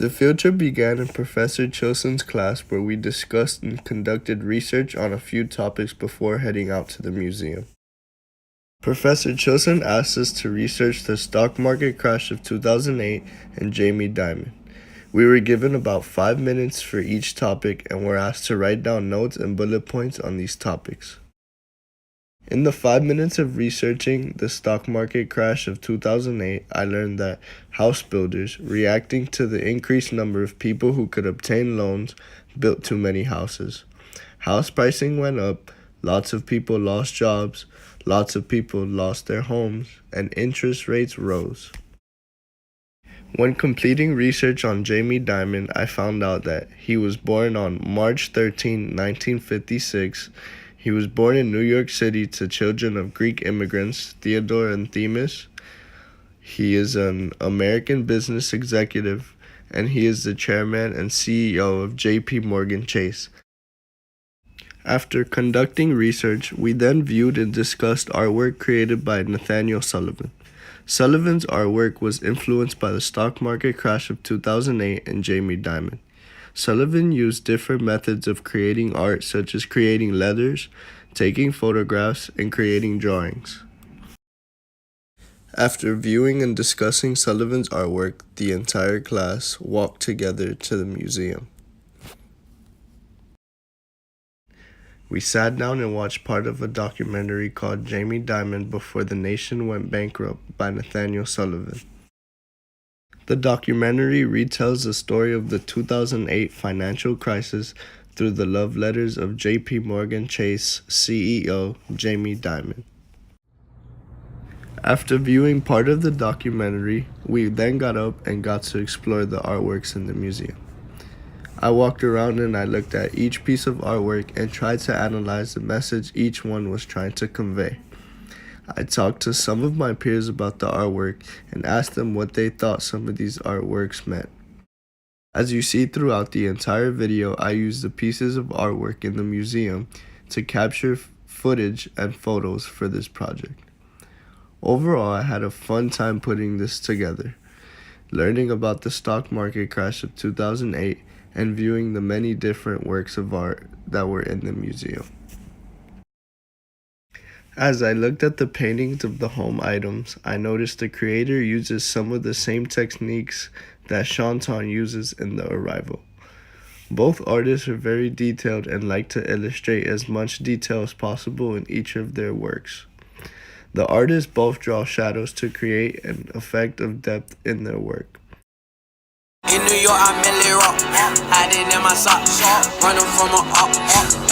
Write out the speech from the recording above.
The field trip began in Professor Chilson's class, where we discussed and conducted research on a few topics before heading out to the museum. Professor Chilson asked us to research the stock market crash of 2008 and Jamie Dimon. We were given about 5 minutes for each topic and were asked to write down notes and bullet points on these topics. In the 5 minutes of researching the stock market crash of 2008, I learned that house builders, reacting to the increased number of people who could obtain loans, built too many houses. House pricing went up, lots of people lost jobs, lots of people lost their homes, and interest rates rose. When completing research on Jamie Dimon, I found out that he was born on March 13, 1956. He was born in New York City to children of Greek immigrants, Theodore and Themis. He is an American business executive, and he is the chairman and CEO of J.P. Morgan Chase. After conducting research, we then viewed and discussed artwork created by Nathaniel Sullivan. Sullivan's artwork was influenced by the stock market crash of 2008 and Jamie Dimon. Sullivan used different methods of creating art, such as creating letters, taking photographs, and creating drawings. After viewing and discussing Sullivan's artwork, the entire class walked together to the museum. We sat down and watched part of a documentary called Jamie Dimon Before the Nation Went Bankrupt by Nathaniel Sullivan. The documentary retells the story of the 2008 financial crisis through the love letters of J.P. Morgan Chase CEO Jamie Dimon. After viewing part of the documentary, we then got up and got to explore the artworks in the museum. I walked around and I looked at each piece of artwork and tried to analyze the message each one was trying to convey. I talked to some of my peers about the artwork and asked them what they thought some of these artworks meant. As you see throughout the entire video, I used the pieces of artwork in the museum to capture footage and photos for this project. Overall, I had a fun time putting this together, learning about the stock market crash of 2008 and viewing the many different works of art that were in the museum. As I looked at the paintings of the home items, I noticed the creator uses some of the same techniques that Shanton uses in The Arrival. Both artists are very detailed and like to illustrate as much detail as possible in each of their works. The artists both draw shadows to create an effect of depth in their work. In New York, I merely rock, hiding in my socks, running from a up.